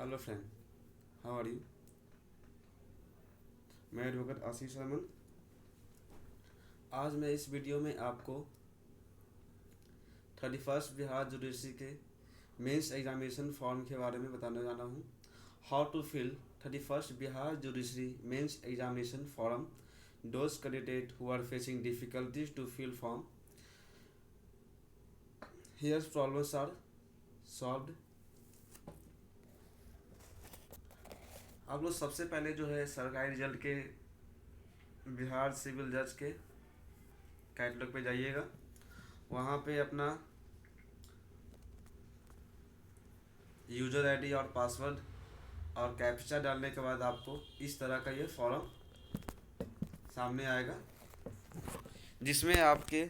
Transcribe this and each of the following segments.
Hello friend, how are you. मैं advocate Ashish Raman. आज मैं इस वीडियो में आपको 31st बिहार जुडिशरी के मेंस एग्जामिनेशन फॉर्म के बारे में बताने वाला हूँ। How to fill 31st Bihar judiciary mains examination form, those candidate who are facing difficulties to fill form, here problems are solved. आप लोग सबसे पहले जो है सरकारी रिजल्ट के बिहार सिविल जज के कैटलॉग पे जाइएगा। वहाँ पे अपना यूज़र आईडी और पासवर्ड और कैप्चा डालने के बाद आपको इस तरह का ये फॉर्म सामने आएगा, जिसमें आपके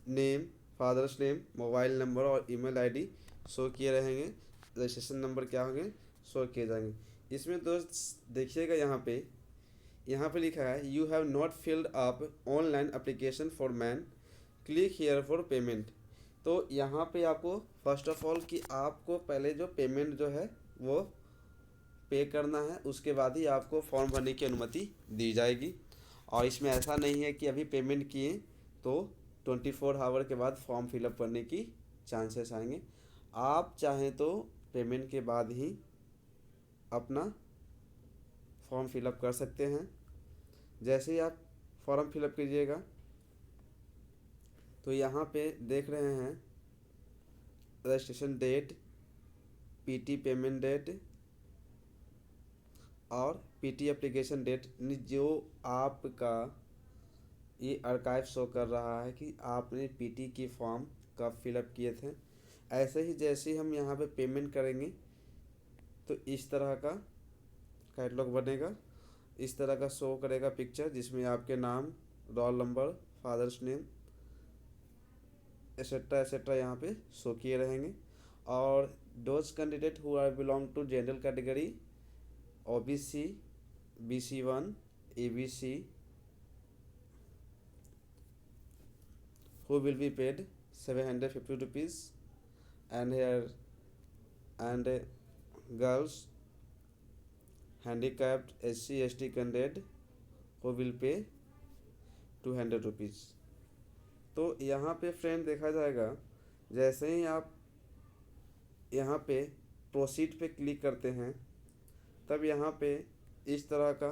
name, father's name, mobile number और ईमेल आईडी शो किए रहेंगे। रजिस्ट्रेशन नंबर क्या होंगे शो किए जाएंगे। इसमें दोस्त देखिएगा, यहाँ पे लिखा है you have not filled up online application for man, click here for payment. तो यहाँ पे आपको फर्स्ट ऑफ ऑल कि आपको पहले जो पेमेंट जो है वो पे करना है, उसके बाद ही आपको फॉर्म भरने की अनुमति दी जाएगी। और इसमें ऐसा नहीं है कि अभी पेमेंट किए तो 24 आवर के बाद फॉर्म फिलअप करने की चांसेस आएंगे। आप चाहें तो पेमेंट के बाद ही अपना फॉर्म फिलअप कर सकते हैं। जैसे ही आप फॉर्म फिलअप कीजिएगा तो यहाँ पे देख रहे हैं registration date, PT payment date और पीटी एप्लीकेशन डेट, जो आपका ये आर्काइव शो कर रहा है कि आपने पीटी की फॉर्म कब फिलअप किए थे। ऐसे ही जैसे ही हम यहाँ पे पेमेंट करेंगे तो इस तरह का कैटलॉग बनेगा, इस तरह का शो करेगा पिक्चर, जिसमें आपके नाम, roll number, father's name etcetera etcetera यहाँ पे शो किए रहेंगे। और those candidate who are belong to general category OBC, BC1, ABC, who will be paid 750 rupees, and here and girls, handicapped, SC/ST candidate who will pay 200 rupees। तो यहाँ पे friend देखा जाएगा, जैसे ही आप यहाँ पे प्रोसीड पे क्लिक करते हैं तब यहाँ पे इस तरह का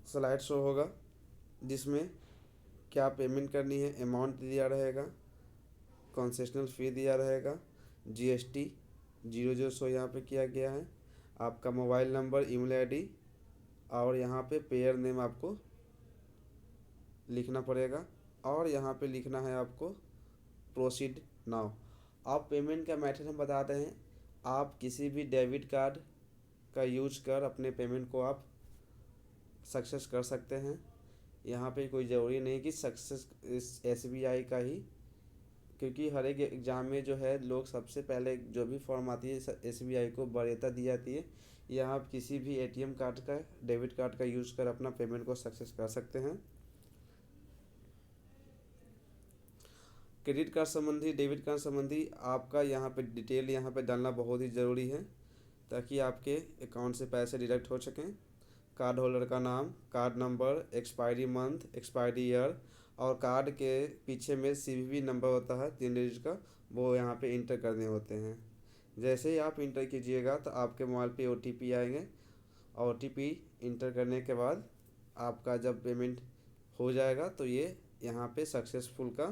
स्लाइड शो होगा, जिसमें क्या पेमेंट करनी है, अमाउंट दिया रहेगा, कंसेशनल फ़ी दिया रहेगा, GST 00 शो यहाँ पे किया गया है, आपका मोबाइल नंबर, ईमेल आईडी और यहाँ पे पेयर नेम आपको लिखना पड़ेगा। और यहाँ पे लिखना है आपको प्रोसीड नाउ। आप पेमेंट का मेथड हम बताते हैं, आप किसी भी डेबिट कार्ड का यूज कर अपने पेमेंट को आप सक्सेस कर सकते हैं। यहाँ पे कोई ज़रूरी नहीं कि सक्सेस इस SBI का ही, क्योंकि हर एक एग्ज़ाम में जो है लोग सबसे पहले जो भी फॉर्म आती है SBI को वरीयता दी जाती है। यहाँ आप किसी भी ATM कार्ड का, डेबिट कार्ड का यूज़ कर अपना पेमेंट को सक्सेस कर सकते हैं। क्रेडिट कार्ड संबंधी, डेबिट कार्ड संबंधी आपका यहाँ पे डिटेल यहाँ पे डालना बहुत ही ज़रूरी है, ताकि आपके अकाउंट से पैसे डिडक्ट हो सकें। कार्ड होल्डर का नाम, card number, expiry month, expiry year और कार्ड के पीछे में CVV नंबर होता है 3 डिजिट का, वो यहाँ पे इंटर करने होते हैं। जैसे ही आप इंटर कीजिएगा तो आपके मोबाइल पे OTP आएंगे। OTP इंटर करने के बाद आपका जब पेमेंट हो जाएगा तो ये यहाँ पे सक्सेसफुल का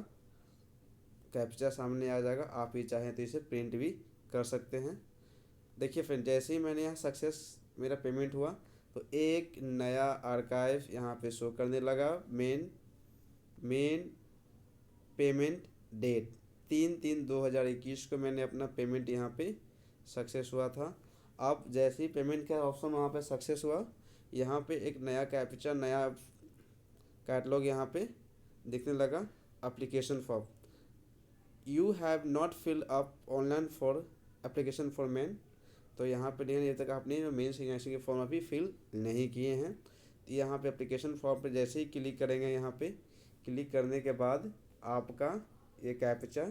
कैप्चा सामने आ जाएगा। आप ही चाहें तो इसे प्रिंट भी कर सकते हैं। देखिए फ्रेंड, जैसे ही मैंने यहाँ सक्सेस मेरा पेमेंट हुआ तो एक नया आर्काइव यहाँ पे शो करने लगा। मेन पेमेंट डेट 3/3/2021 को मैंने अपना पेमेंट यहाँ पे सक्सेस हुआ था। अब जैसे ही पेमेंट का ऑप्शन वहाँ पे सक्सेस हुआ, यहाँ पे एक नया कैप्चा, नया कैटलॉग यहाँ पे दिखने लगा, application form. You have not fill up online for application for main. तो यहाँ पे देखिए, जब तक आपने मेन सिग्नेचर के फॉर्म अभी फिल नहीं किए हैं तो यहाँ पे एप्लीकेशन फॉर्म पे जैसे ही क्लिक करेंगे, यहाँ पे क्लिक करने के बाद आपका ये कैप्चा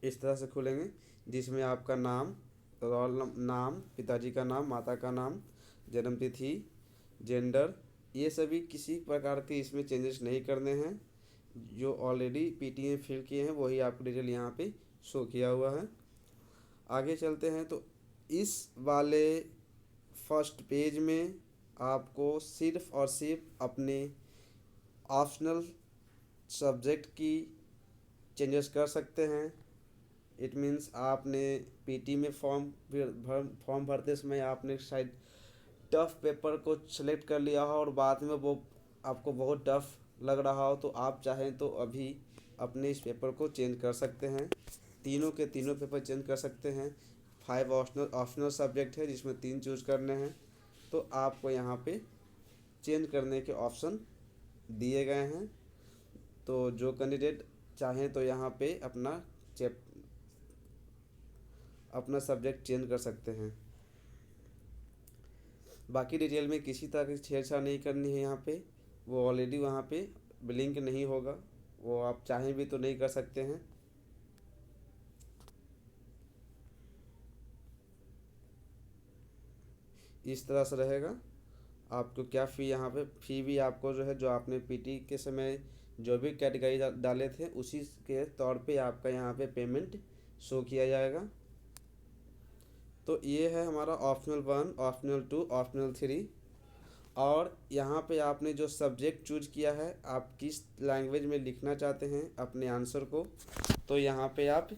इस तरह से खुलेंगे, जिसमें आपका नाम, नाम, पिताजी का नाम, माता का नाम, जन्म तिथि, जेंडर, ये सभी किसी प्रकार के इसमें चेंजेस नहीं करने हैं। जो ऑलरेडी पीटी में फिल किए हैं वही आपको डिटेल यहाँ पे शो किया हुआ है। आगे चलते हैं तो इस वाले फर्स्ट पेज में आपको सिर्फ और सिर्फ अपने ऑप्शनल सब्जेक्ट की चेंजेस कर सकते हैं। इट मीन्स आपने पीटी में फॉर्म भरते समय आपने शायद टफ पेपर को सिलेक्ट कर लिया हो और बाद में वो आपको बहुत टफ लग रहा हो, तो आप चाहें तो अभी अपने इस पेपर को चेंज कर सकते हैं। तीनों के तीनों पेपर चेंज कर सकते हैं। 5 ऑप्शनल सब्जेक्ट है जिसमें 3 चूज करने हैं, तो आपको यहाँ पे चेंज करने के ऑप्शन दिए गए हैं। तो जो कैंडिडेट चाहें तो यहाँ पे अपना सब्जेक्ट चेंज कर सकते हैं। बाकी डिटेल में किसी तरह की छेड़छाड़ नहीं करनी है यहाँ पे, वो ऑलरेडी वहाँ पे ब्लिंक नहीं होगा, वो आप चाहें भी तो नहीं कर सकते हैं। इस तरह से रहेगा। आपको क्या फ़ी, यहाँ पे फ़ी भी आपको जो है, जो आपने पीटी के समय जो भी कैटेगरी डाले थे उसी के तौर पे आपका यहाँ पे पेमेंट शो किया जाएगा। तो ये है हमारा ऑप्शनल 1, ऑप्शनल 2, ऑप्शनल 3। और यहाँ पे आपने जो सब्जेक्ट चूज किया है, आप किस लैंग्वेज में लिखना चाहते हैं अपने आंसर को, तो यहाँ पे आप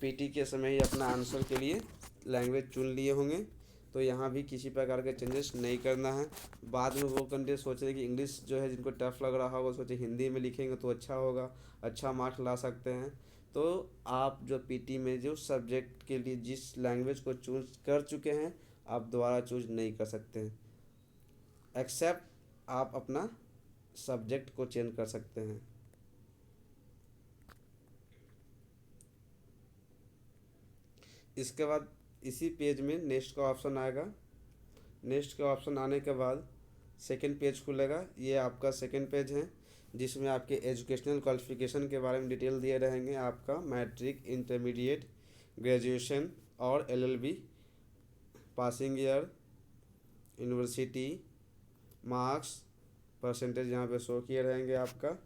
पीटी के समय ही अपना आंसर के लिए लैंग्वेज चुन लिए होंगे, तो यहाँ भी किसी प्रकार के चेंजेस नहीं करना है। बाद में वो कैंडिडेट सोच रहे कि इंग्लिश जो है जिनको टफ लग रहा होगा, सोचे हिंदी में लिखेंगे तो अच्छा होगा, अच्छा मार्क्स ला सकते हैं। तो आप जो पीटी में जो सब्जेक्ट के लिए जिस लैंग्वेज को चूज कर चुके हैं, आप दोबारा चूज नहीं कर सकते हैं, एक्सेप्ट आप अपना सब्जेक्ट को चेंज कर सकते हैं। इसके बाद इसी पेज में नेक्स्ट का ऑप्शन आएगा। नेक्स्ट का ऑप्शन आने के बाद सेकंड पेज खुलेगा। ये आपका सेकंड पेज है, जिसमें आपके एजुकेशनल क्वालिफिकेशन के बारे में डिटेल दिए रहेंगे। आपका मैट्रिक, इंटरमीडिएट, ग्रेजुएशन और LLB, passing year, university, marks, percentage यहाँ पे शो किए रहेंगे आपका।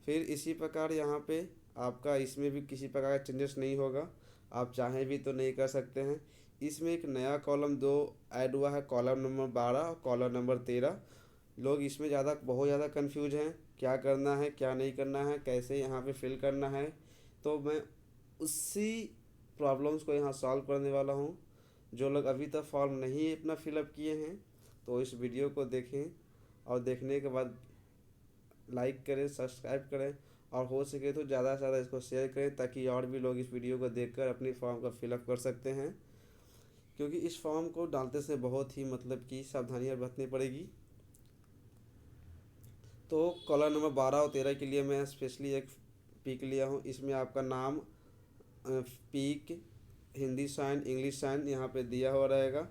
फिर इसी प्रकार यहाँ पे आपका इसमें भी किसी प्रकार का चेंजेस नहीं होगा, आप चाहें भी तो नहीं कर सकते हैं। इसमें एक नया कॉलम 2 ऐड हुआ है, कॉलम नंबर 12 और कॉलम नंबर 13। लोग इसमें बहुत ज़्यादा कंफ्यूज हैं, क्या करना है क्या नहीं करना है, कैसे यहाँ पे फिल करना है। तो मैं उसी प्रॉब्लम्स को यहाँ सॉल्व करने वाला हूँ। जो लोग अभी तक फॉर्म नहीं अपना फिलअप किए हैं, तो इस वीडियो को देखें और देखने के बाद लाइक करें, सब्सक्राइब करें और हो सके तो ज़्यादा से ज़्यादा इसको शेयर करें, ताकि और भी लोग इस वीडियो को देखकर अपनी फॉर्म का फिलअप कर सकते हैं। क्योंकि इस फॉर्म को डालते से बहुत ही कि सावधानियाँ बरतनी पड़ेगी। तो कॉलम नंबर 12 और 13 के लिए मैं स्पेशली एक पिक लिया हूँ। इसमें आपका नाम, pic, Hindi sign, English sign यहाँ पे दिया हुआ रहेगा।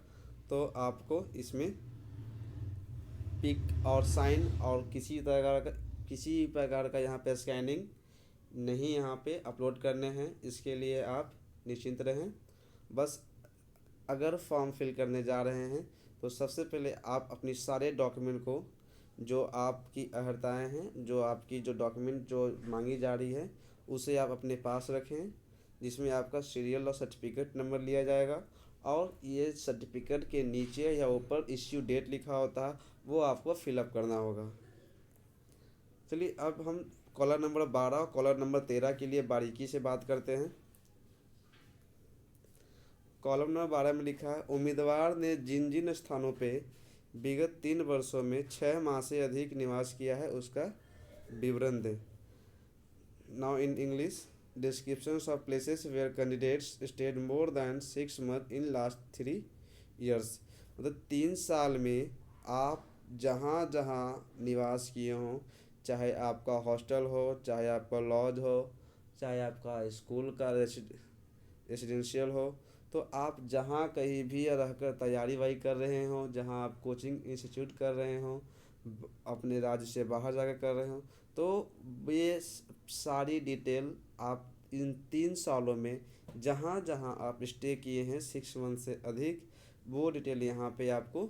तो आपको इसमें पिक और साइन और किसी प्रकार का यहाँ पे स्कैनिंग नहीं यहाँ पे अपलोड करने हैं। इसके लिए आप निश्चिंत रहें। बस अगर फॉर्म फिल करने जा रहे हैं तो सबसे पहले आप अपनी सारे डॉक्यूमेंट को, जो आपकी अहर्ताएँ हैं, जो आपकी जो डॉक्यूमेंट जो मांगी जा रही है, उसे आप अपने पास रखें, जिसमें आपका सीरियल और सर्टिफिकेट नंबर लिया जाएगा। और ये सर्टिफिकेट के नीचे या ऊपर इश्यू डेट लिखा होता है, वो आपको फिलअप करना होगा। चलिए अब हम कॉलम नंबर 12 और कॉलम नंबर 13 के लिए बारीकी से बात करते हैं। कॉलम नंबर 12 में लिखा है, उम्मीदवार ने जिन जिन स्थानों पे विगत 3 वर्षों में 6 माह से अधिक निवास किया है उसका विवरण दें। Now in English, descriptions of places where candidates stayed more than 6 month in last 3 years. मतलब 3 साल में आप जहाँ जहाँ निवास किए हों, चाहे आपका हॉस्टल हो, चाहे आपका लॉज हो, चाहे आपका स्कूल का रेसिडेंशियल हो, तो आप जहाँ कहीं भी रहकर तैयारी वाई कर रहे हों, जहाँ आप कोचिंग इंस्टीट्यूट कर रहे हों, अपने राज्य से बाहर जाकर कर रहे हों, तो ये सारी डिटेल आप इन 3 सालों में जहाँ जहाँ आप स्टे किए हैं 6 मंथ से अधिक, वो डिटेल यहाँ पे आपको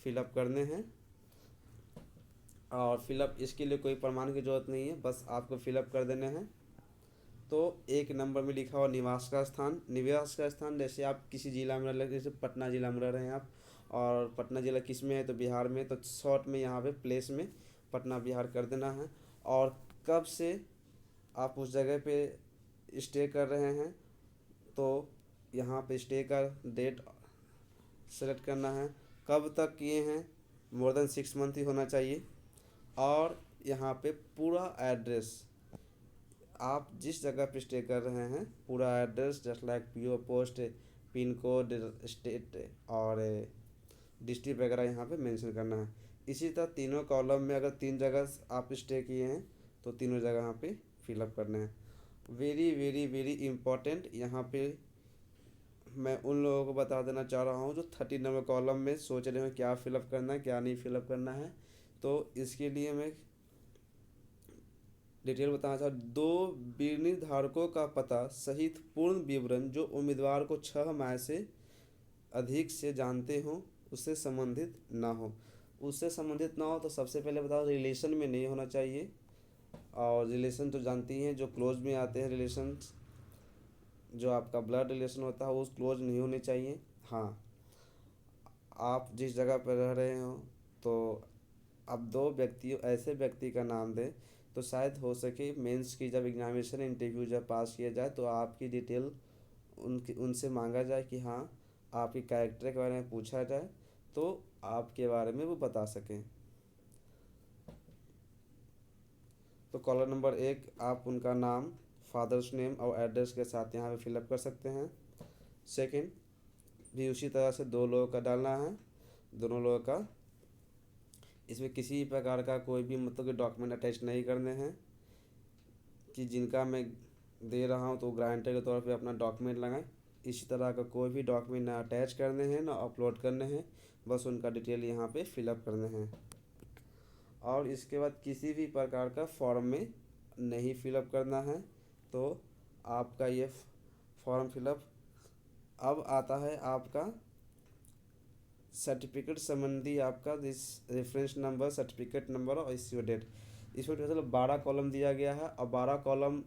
फिलअप करने हैं। और फिलअप इसके लिए कोई प्रमाण की ज़रूरत नहीं है, बस आपको फिलअप कर देने हैं। तो 1 नंबर में लिखा हुआ निवास का स्थान। निवास का स्थान जैसे आप किसी ज़िला में रह रहे, जैसे पटना ज़िला में रह रहे हैं आप, और पटना ज़िला किस में है तो बिहार में, तो शॉर्ट में यहाँ पे प्लेस में पटना बिहार कर देना है। और कब से आप उस जगह पे स्टे कर रहे हैं तो यहाँ पे स्टे का डेट सेलेक्ट करना है। कब तक किए हैं, मोर देन 6 मंथ ही होना चाहिए। और यहाँ पे पूरा एड्रेस, आप जिस जगह पे स्टे कर रहे हैं पूरा address, just like PO post, pin code, state और डिस्ट्रिक्ट वगैरह यहाँ पे मेंशन करना है। इसी तरह तीनों कॉलम में अगर 3 जगह आप स्टे किए हैं तो तीनों जगह यहाँ पे फिलअप करना है। वेरी वेरी वेरी इम्पॉर्टेंट, यहाँ पे मैं उन लोगों को बता देना चाह रहा हूँ जो 30 नंबर कॉलम में सोच रहे हैं क्या फिलअप करना है क्या नहीं फिलअप करना है। तो इसके लिए मैं डिटेल बताना चाहता हूँ। 2 बीनी धारकों का पता सहित पूर्ण विवरण जो उम्मीदवार को 6 माह से अधिक से जानते हो, उससे संबंधित ना हो। उससे संबंधित ना हो तो सबसे पहले बताओ रिलेशन में नहीं होना चाहिए। और रिलेशन तो जानती हैं जो क्लोज में आते हैं रिलेशन, जो आपका ब्लड रिलेशन होता है वो क्लोज नहीं होने चाहिए। हाँ, आप जिस जगह पर रह रहे हो तो अब 2 व्यक्ति ऐसे व्यक्ति का नाम दें तो शायद हो सके मेंस की जब एग्जामिनेशन इंटरव्यू जब पास किया जाए तो आपकी डिटेल उनकी उनसे मांगा जाए कि हाँ आपके कैरेक्टर के बारे में पूछा जाए तो आपके बारे में वो बता सकें। तो कॉलम नंबर 1 आप उनका नाम, फादर्स नेम और एड्रेस के साथ यहाँ पे फिलअप कर सकते हैं। सेकंड भी उसी तरह से 2 लोगों का डालना है, दोनों लोगों का। इसमें किसी प्रकार का कोई भी मतलब कि डॉक्यूमेंट अटैच नहीं करने हैं कि जिनका मैं दे रहा हूँ तो गारंटर के तौर पे अपना डॉक्यूमेंट लगाएं। इसी तरह का कोई भी डॉक्यूमेंट ना अटैच करने हैं ना अपलोड करने हैं, बस उनका डिटेल यहाँ पे फिलअप करने हैं। और इसके बाद किसी भी प्रकार का फॉर्म में नहीं फिलअप करना है। तो आपका ये फॉर्म फिलअप अब आता है आपका सर्टिफिकेट संबंधी, आपका this reference number, certificate number और इश्यू डेट। इसमें टोटल 12 कॉलम दिया गया है। और 12 कॉलम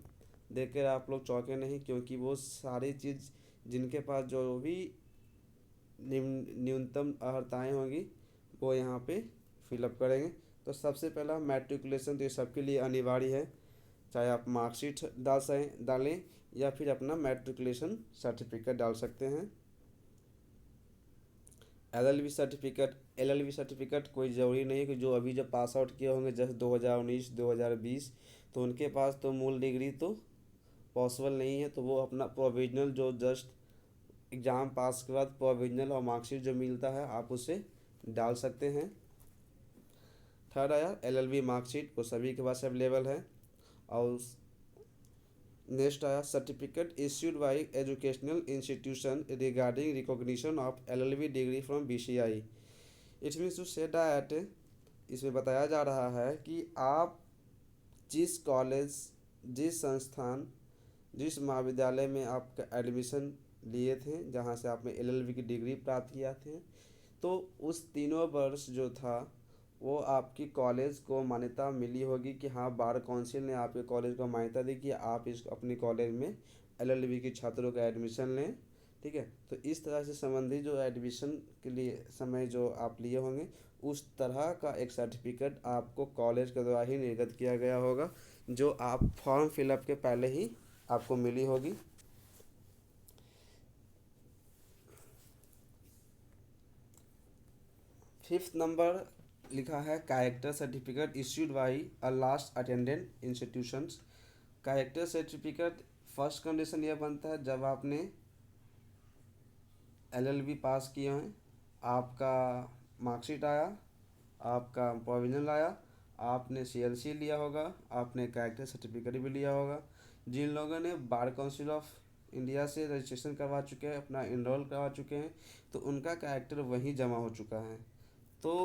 देखकर आप लोग चौंके नहीं, क्योंकि वो सारी चीज़ जिनके पास जो भी न्यूनतम अर्हताएँ होंगी वो यहाँ पे फिलअप करेंगे। तो सबसे पहला मैट्रिकुलेशन, तो ये सबके लिए अनिवार्य है, चाहे आप मार्कशीट डालें या फिर अपना मैट्रिकुलेशन सर्टिफिकेट डाल सकते हैं। एलएलबी सर्टिफिकेट कोई ज़रूरी नहीं है कि जो अभी जब पास आउट किए होंगे जस्ट 2019 2020 तो उनके पास तो मूल डिग्री तो पॉसिबल नहीं है, तो वो अपना प्रोविजनल जो जस्ट एग्ज़ाम पास के बाद प्रोविजनल और मार्कशीट जो मिलता है आप उसे डाल सकते हैं। थर्ड आया एलएलबी मार्कशीट, वो सभी के पास अवेलेबल है। और नेक्स्ट आया certificate issued by educational institution regarding recognition of LLB degree from BCI. It means to say that, इसमें बताया जा रहा है कि आप जिस कॉलेज, जिस संस्थान, जिस महाविद्यालय में आप एडमिशन लिए थे, जहाँ से आपने एलएलबी की डिग्री प्राप्त किया थे, तो उस तीनों वर्ष जो था वो आपकी कॉलेज को मान्यता मिली होगी कि हाँ बार काउंसिल ने आपके कॉलेज को मान्यता दी कि आप इस अपनी कॉलेज में एलएलबी के छात्रों का एडमिशन लें। ठीक है, तो इस तरह से संबंधित जो एडमिशन के लिए समय जो आप लिए होंगे उस तरह का एक सर्टिफिकेट आपको कॉलेज के द्वारा ही निर्गत किया गया होगा, जो आप फॉर्म फिलअप के पहले ही आपको मिली होगी। फिफ्थ नंबर लिखा है character certificate issued by a last attendant institutions. Character certificate first condition यह बनता है जब आपने एलएलबी पास किए हैं, आपका मार्कशीट आया, आपका प्रोविजनल आया, आपने सीएलसी लिया होगा, आपने कैरेक्टर सर्टिफिकेट भी लिया होगा। जिन लोगों ने बार काउंसिल ऑफ इंडिया से रजिस्ट्रेशन करवा चुके हैं, अपना इनरोल करवा चुके हैं, तो उनका कैरेक्टर वहीं जमा हो चुका है। तो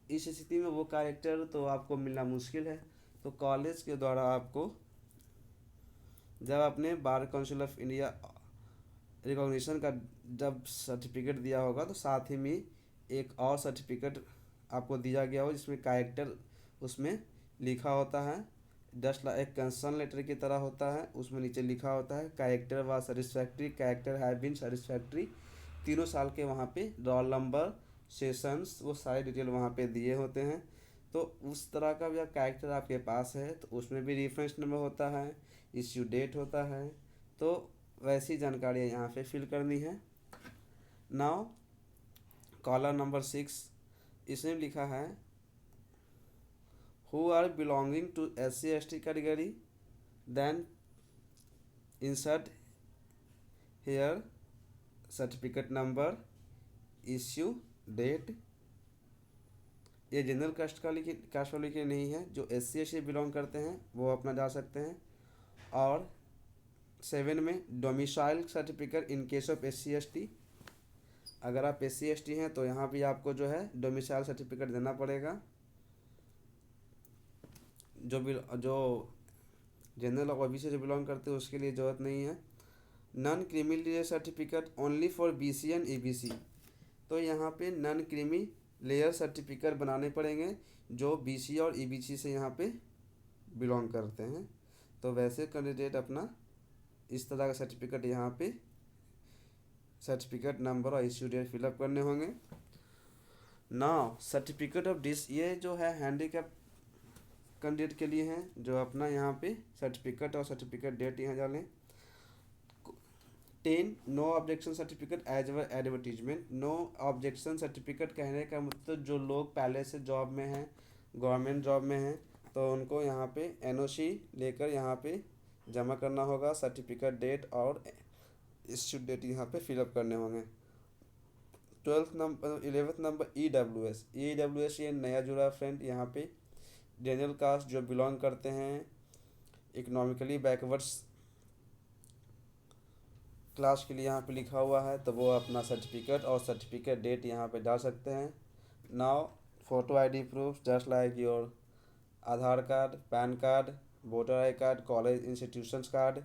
इस स्थिति में वो कैरेक्टर तो आपको मिलना मुश्किल है। तो कॉलेज के द्वारा आपको जब आपने bar council of India recognition का जब सर्टिफिकेट दिया होगा तो साथ ही में एक और सर्टिफिकेट आपको दिया गया हो जिसमें कैरेक्टर उसमें लिखा होता है, जस्ट एक कंसर्न लेटर की तरह होता है। उसमें नीचे लिखा होता है कैरेक्टर व satisfactory, character have been satisfactory, 3 साल के वहाँ पे रोल नंबर, सेशंस, वो सारे डिटेल वहाँ पे दिए होते हैं। तो उस तरह का भी कैरेक्टर आपके पास है तो उसमें भी रेफरेंस नंबर होता है, इश्यू डेट होता है। तो वैसी जानकारी यहाँ पे फिल करनी है। नाउ कॉलम नंबर 6, इसमें लिखा है who are belonging to SC/ST category, then insert here certificate number, issue date। ये जनरल कास्ट वाले के नहीं है, जो SC/ST बिलोंग करते हैं वो अपना जा सकते हैं। और 7 में domicile certificate in case of SC/ST, अगर आप SC/ST हैं तो यहाँ भी आपको जो है डोमिसाइल सर्टिफिकेट देना पड़ेगा। जो जनरल और OBC से बिलोंग करते हैं उसके लिए ज़रूरत नहीं है। Non creamy layer certificate only for BC and EBC, तो यहाँ पे नॉन क्रीमी लेयर सर्टिफिकेट बनाने पड़ेंगे जो BC और EBC से यहाँ पे बिलोंग करते हैं। तो वैसे कैंडिडेट अपना इस तरह का सर्टिफिकेट यहाँ पे सर्टिफिकेट नंबर और इश्यू डेट फिलअप करने होंगे। नाउ सर्टिफिकेट ऑफ डिस, ये जो है हैंडीकैप कैंडिडेट के लिए हैं, जो अपना यहाँ पे सर्टिफिकेट और सर्टिफिकेट डेट यहाँ डालें। 10 no objection certificate as well advertisement. No objection certificate कहने का मतलब जो लोग पहले से जॉब में हैं, गवर्नमेंट जॉब में हैं, तो उनको यहाँ पे NOC लेकर यहाँ पे जमा करना होगा। सर्टिफिकेट डेट और इश्यू डेट यहाँ पे फिलअप करने होंगे। 11th नंबर EWS ये नया जुड़ा फ्रेंड। यहाँ पे जनरल कास्ट जो बिलोंग करते हैं इकोनॉमिकली बैकवर्ड्स क्लास के लिए यहाँ पे लिखा हुआ है, तो वो अपना सर्टिफिकेट और सर्टिफिकेट डेट यहाँ पे डाल सकते हैं। Now photo ID proof just like your Aadhaar card, pan card, voter ID card, college institutions card,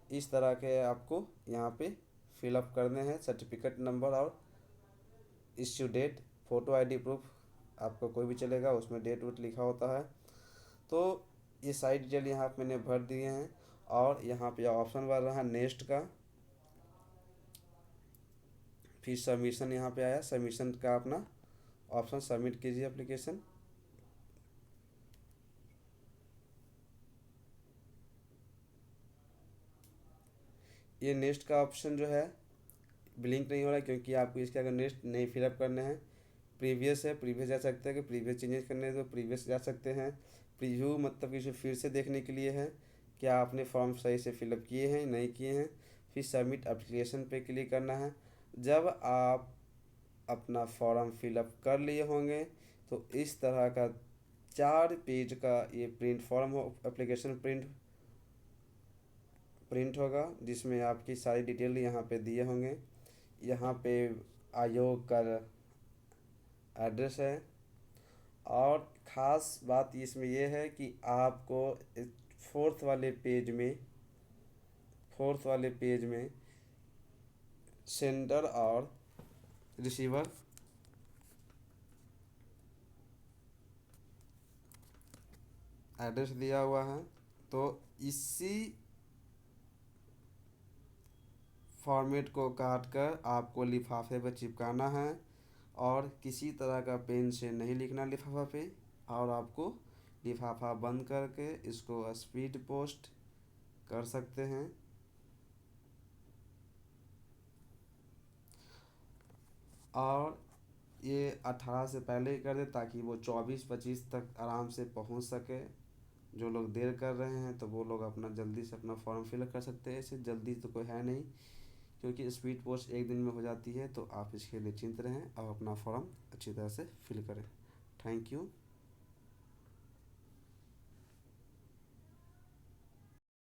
इस तरह के आपको यहाँ पे फिलअप करने हैं। सर्टिफिकेट नंबर और issue date, photo ID proof आपको कोई भी चलेगा, उसमें डेट वोट लिखा होता है। तो ये सारी डिटेल यहाँ पे मैंने भर दिए हैं। और यहाँ पे ऑप्शन बढ़ रहा है नेक्स्ट का, फिर सबमिशन यहाँ पे आया, सबमिशन का अपना ऑप्शन सबमिट कीजिए एप्लीकेशन। ये नेक्स्ट का ऑप्शन जो है ब्लिंक नहीं हो रहा है क्योंकि आपको इसके अगर नेक्स्ट नहीं फिलअप करने हैं। प्रीवियस है, प्रीवियस जा सकते हैं, कि प्रीवियस चेंजेस करने हैं तो प्रीवियस जा सकते हैं। प्रीव्यू मतलब कि इसे फिर से देखने के लिए है क्या आपने फॉर्म सही से फिलअप किए हैं नहीं किए हैं। फिर सबमिट एप्लीकेशन पे क्लिक करना है। जब आप अपना फॉर्म फिलअप कर लिए होंगे तो इस तरह का 4 पेज का ये प्रिंट फॉर्म एप्लीकेशन प्रिंट होगा, जिसमें आपकी सारी डिटेल यहाँ पे दिए होंगे। यहाँ पे आयोग का एड्रेस है। और ख़ास बात इसमें यह है कि आपको फोर्थ वाले पेज में सेंडर और रिसीवर एड्रेस दिया हुआ है। तो इसी फॉर्मेट को काट कर आपको लिफाफे पर चिपकाना है और किसी तरह का पेन से नहीं लिखना लिफाफा पे। और आपको लिफाफा बंद करके इसको स्पीड पोस्ट कर सकते हैं। और ये 18 से पहले ही कर दे ताकि वो 24-25 तक आराम से पहुंच सके। जो लोग देर कर रहे हैं तो वो लोग अपना जल्दी से अपना फॉर्म फिलअप कर सकते हैं। इसे जल्दी तो कोई है नहीं क्योंकि स्पीड पोस्ट 1 दिन में हो जाती है। तो आप इसके लिए चिंतित रहें और अपना फॉर्म अच्छी तरह से फिल करें। Thank you.